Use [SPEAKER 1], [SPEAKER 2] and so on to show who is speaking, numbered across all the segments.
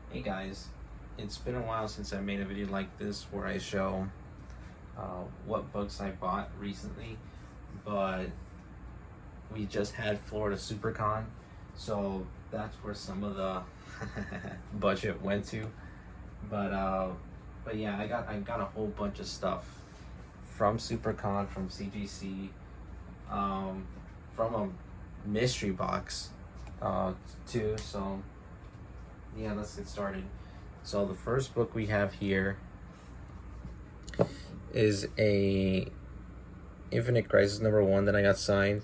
[SPEAKER 1] Hey guys, it's been a while since I made a video like this where I show what books I bought recently, but we just had Florida SuperCon, so that's where some of the budget went to. But uh, but yeah, I got a whole bunch of stuff from SuperCon, from CGC, um, from a mystery box, too. So yeah, let's get started. So the first book we have here is a Infinite Crisis #1 that I got signed.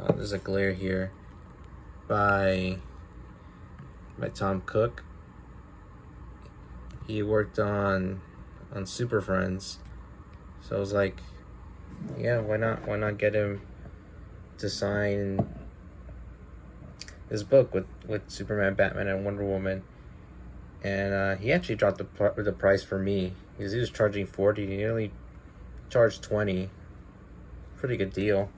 [SPEAKER 1] There's a glare here by Tom Cook. He worked on Super Friends, so I was like, yeah, why not get him to sign this book with Superman, Batman, and Wonder Woman. And he actually dropped the price for me because he was charging 40. He only charged 20. Pretty good deal.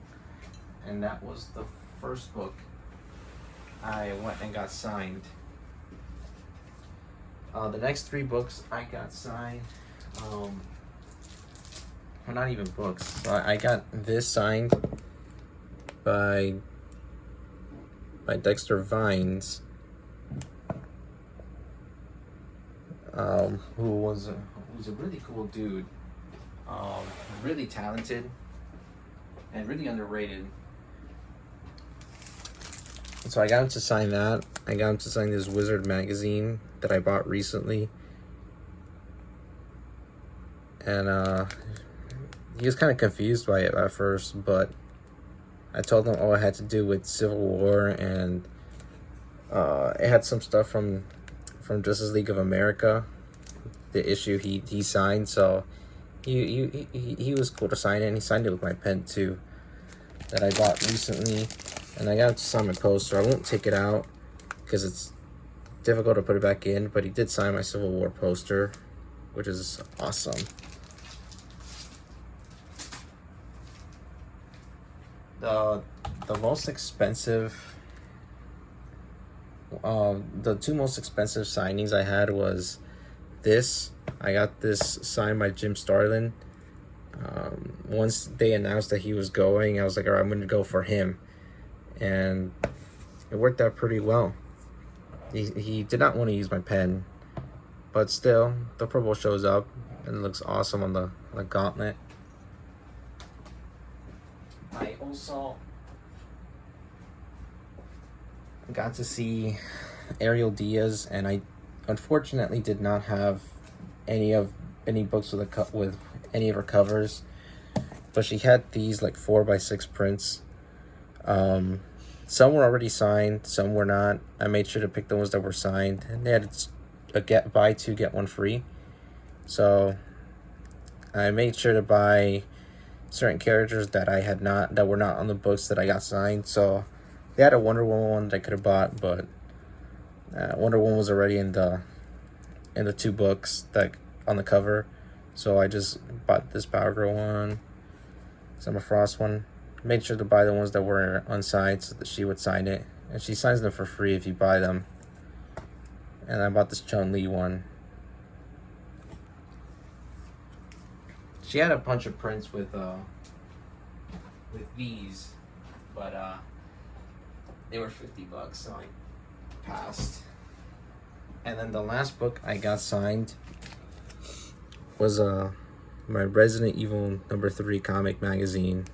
[SPEAKER 1] And that was the first book I went and got signed. The next three books I got signed, well, not even books. So I got this signed by Dexter Vines, who's a really cool dude, really talented and really underrated. So I got him to sign that. I got him to sign this Wizard magazine that I bought recently. And he was kind of confused by it at first, but I told him all it had to do with Civil War, and it had some stuff from Justice League of America, the issue he signed. So he was cool to sign it, and he signed it with my pen too, that I bought recently. And I got him to sign my poster. I won't take it out because it's difficult to put it back in, but he did sign my Civil War poster, which is awesome. The most expensive, the two most expensive signings I had was this. I got this signed by Jim Starlin. Once they announced that he was going, I was like, all right, I'm going to go for him. And it worked out pretty well. He did not want to use my pen, but still, the purple shows up and it looks awesome on the gauntlet. I also got to see Ariel Diaz, and I unfortunately did not have any books with any of her covers, but she had these like 4x6 prints. Some were already signed, some were not. I made sure to pick the ones that were signed, and they had a buy two get one free. So I made sure to buy certain characters that were not on the books that I got signed. So they had a Wonder Woman one that I could have bought, but Wonder Woman was already in the two books that on the cover. So I just bought this Power Girl one, Summer Frost one. Made sure to buy the ones that were unsigned so that she would sign it. And she signs them for free if you buy them. And I bought this Chun-Li one. She had a bunch of prints with these, but they were $50, so I passed. And then the last book I got signed was my Resident Evil #3 comic magazine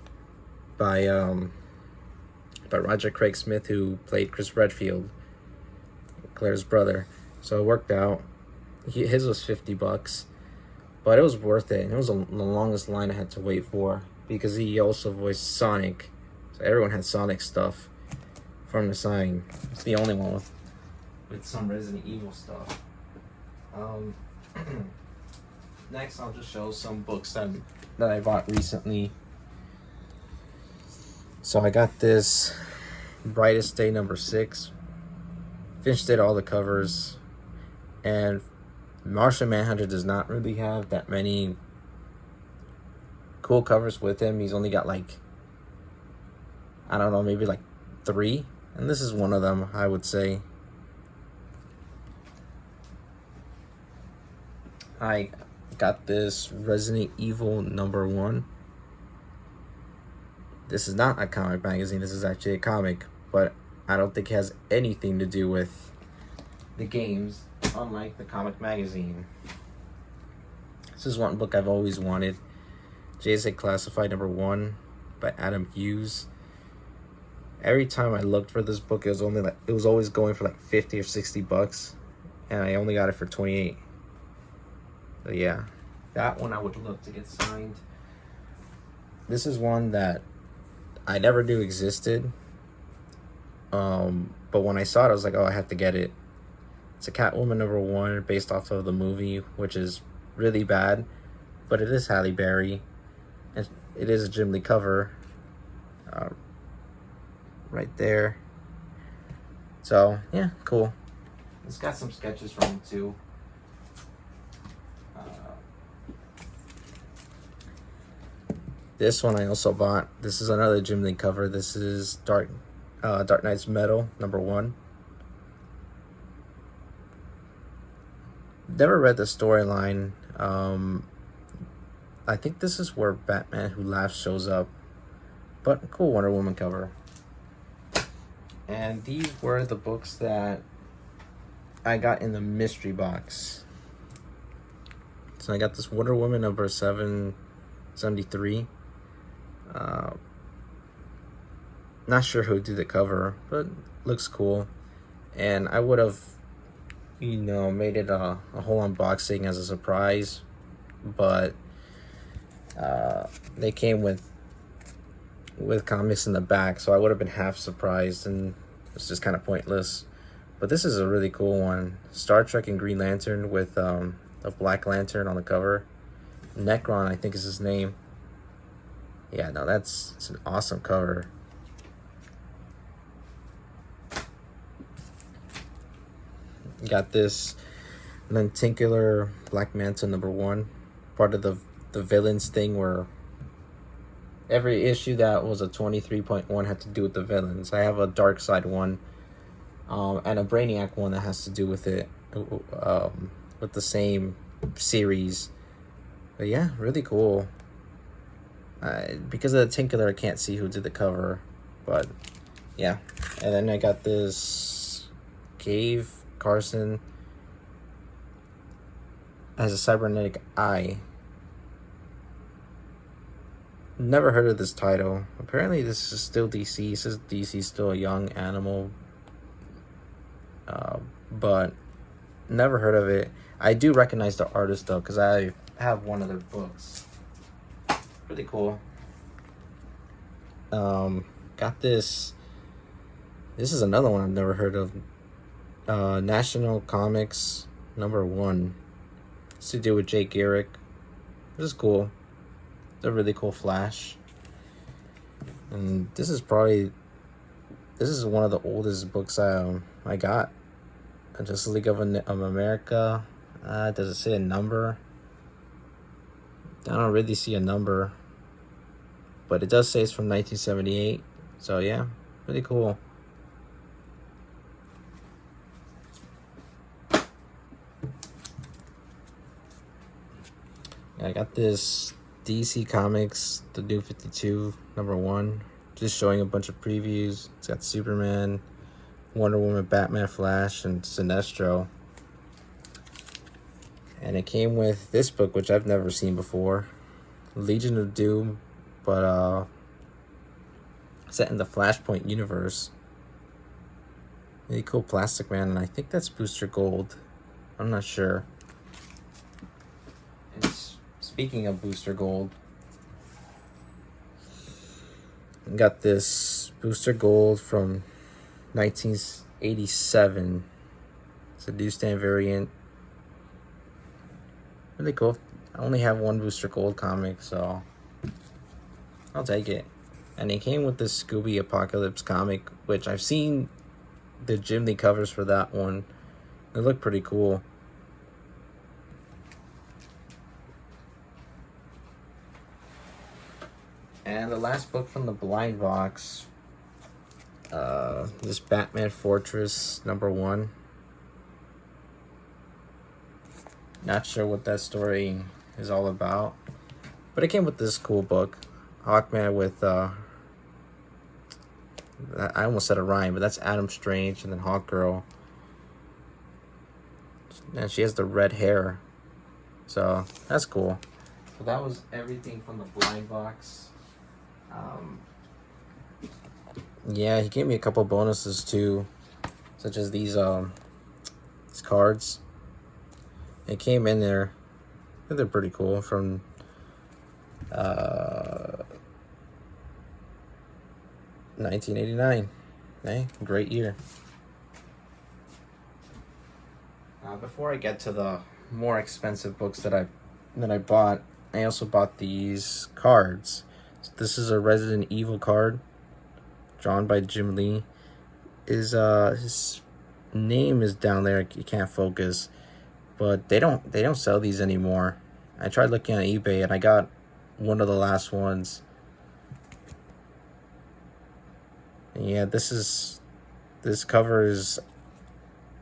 [SPEAKER 1] by Roger Craig Smith, who played Chris Redfield, Claire's brother. So it worked out. His was $50, but it was worth it. It was the longest line I had to wait for because he also voiced Sonic, so everyone had Sonic stuff for him to sign. It's the only one with some Resident Evil stuff. Next, I'll just show some books that I bought recently. So I got this Brightest Day #6. Finished it, all the covers. And Martian Manhunter does not really have that many cool covers with him. He's only got like, I don't know, maybe like 3. And this is one of them, I would say. I got this Resident Evil #1. This is not a comic magazine, this is actually a comic, but I don't think it has anything to do with the games, unlike the comic magazine. This is one book I've always wanted. JSA Classified #1 by Adam Hughes. Every time I looked for this book, it was always going for like 50 or 60 bucks, and I only got it for 28. So yeah, that one I would love to get signed. This is one that I never knew existed, but when I saw it, I was like, oh, I have to get it. It's a Catwoman #1 based off of the movie, which is really bad, but it is Halle Berry. And it is a Jim Lee cover, right there. So yeah, cool. It's got some sketches from it too. This one I also bought. This is another Jim Lee cover. This is Dark Knight's Metal #1. Never read the storyline. I think this is where Batman Who Laughs shows up. But cool Wonder Woman cover. And these were the books that I got in the mystery box. So I got this Wonder Woman #773. Not sure who did the cover, but looks cool. And I would have, made it a whole unboxing as a surprise, but they came with comics in the back, so I would have been half surprised, and it's just kind of pointless. But this is a really cool one. Star Trek and Green Lantern with a Black Lantern on the cover. Necron, I think, is his name. Yeah, no, it's an awesome cover. Got this Lenticular Black Manta #1, part of the villains thing, where every issue that was a 23.1 had to do with the villains. I have a Dark Side one, and a Brainiac one that has to do with it, with the same series. But yeah, really cool. Because of the Tinkerer, I can't see who did the cover, but yeah. And then I got this Cave Carson as a cybernetic eye. Never heard of this title. Apparently this is still DC. It says DC still a young animal, but never heard of it. I do recognize the artist though, because I have one of their books. Pretty cool. Got this. This is another one I've never heard of. National Comics #1. It's to do with Jay Garrick. This is cool. It's a really cool Flash. And this is one of the oldest books I got. Justice League of America. Does it say a number? I don't really see a number, but it does say it's from 1978. So yeah, pretty cool. I got this DC Comics, the New 52 #1, just showing a bunch of previews. It's got Superman, Wonder Woman, Batman, Flash, and Sinestro. And it came with this book, which I've never seen before, Legion of Doom, but set in the Flashpoint universe. Really cool Plastic Man, and I think that's Booster Gold. I'm not sure. And speaking of Booster Gold, I got this Booster Gold from 1987. It's a newsstand variant. Really cool. I only have one Booster Gold comic, so I'll take it. And it came with this Scooby Apocalypse comic, which I've seen the Jim Lee covers for that one. They look pretty cool. And the last book from the blind box, this Batman Fortress #1. Not sure what that story is all about, but it came with this cool book, Hawkman with I almost said a rhyme, but that's Adam Strange, and then Hawkgirl, and she has the red hair, so that's cool. So that was everything from the blind box. Yeah, he gave me a couple bonuses too, such as these cards. It came in there. I think they're pretty cool from 1989. Hey, great year. Before I get to the more expensive books that I bought, I also bought these cards. So this is a Resident Evil card, drawn by Jim Lee. His name is down there. You can't focus, but they don't sell these anymore. I tried looking on eBay and I got one of the last ones. And yeah, this cover is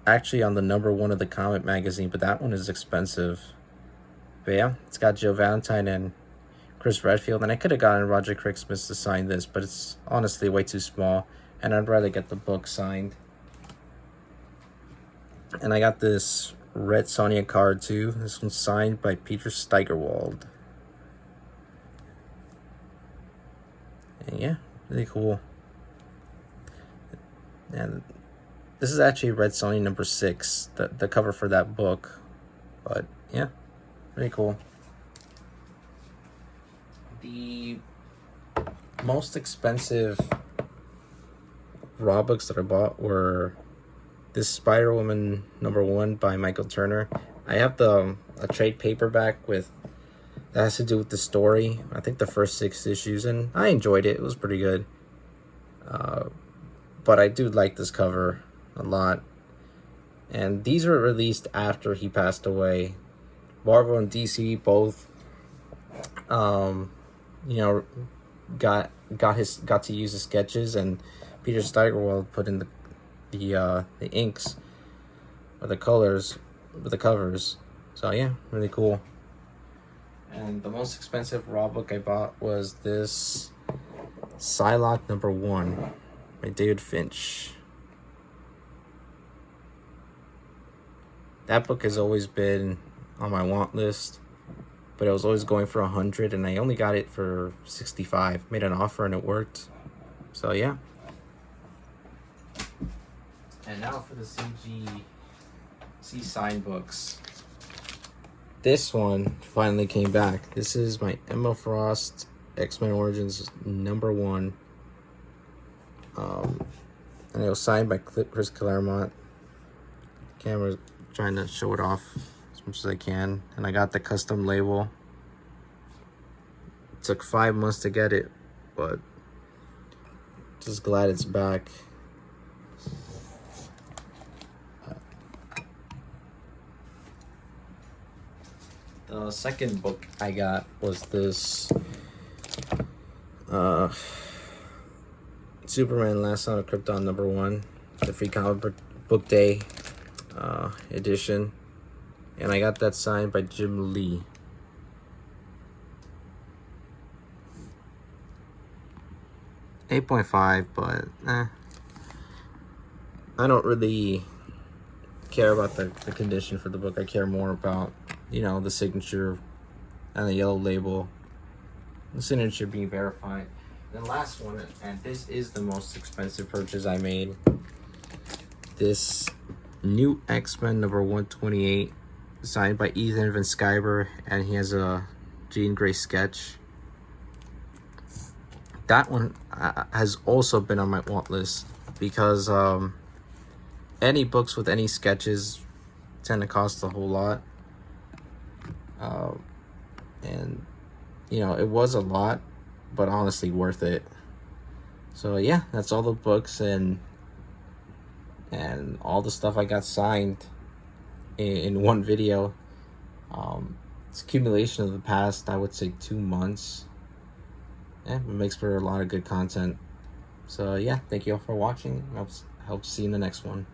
[SPEAKER 1] actually on the #1 of the Comic magazine, but that one is expensive. But yeah, it's got Joe Valentine and Chris Redfield, and I could have gotten Roger Craig-Smith to sign this, but it's honestly way too small, and I'd rather get the book signed. And I got this Red Sonja card too. This one's signed by Peter Steigerwald. And yeah, really cool. And this is actually Red Sonja #6, the cover for that book. But yeah, pretty cool. The most expensive raw books that I bought were this Spider-Woman #1 by Michael Turner. I have a trade paperback that has to do with the story. I think the first 6 issues, and I enjoyed it. It was pretty good. But I do like this cover a lot. And these were released after he passed away. Marvel and DC both, got to use the sketches, and Peter Steigerwald put in the inks or the colors with the covers. So yeah, really cool. And the most expensive raw book I bought was this Psylocke #1 by David Finch. That book has always been on my want list, but it was always going for 100, and I only got it for 65. Made an offer and it worked. So yeah. And now for the CGC sign books. This one finally came back. This is my Emma Frost X-Men Origins #1. And it was signed by Chris Claremont. Camera's trying to show it off as much as I can. And I got the custom label. It took 5 months to get it, but just glad it's back. The second book I got was this Superman Last Son of Krypton #1, the Free Comic Book Day edition, and I got that signed by Jim Lee. .5, but I don't really care about the condition for the book. I care more about, the signature and the yellow label, the signature being verified. The last one, and this is the most expensive purchase I made, this New X-Men #128, signed by Ethan Van Sciver, and he has a Jean Grey sketch. That one has also been on my want list, because any books with any sketches tend to cost a whole lot. And it was a lot, but honestly worth it. So yeah, that's all the books and all the stuff I got signed in one video. It's accumulation of the past, I would say, 2 months. Yeah, it makes for a lot of good content. So yeah, thank you all for watching. Hope to see you in the next one.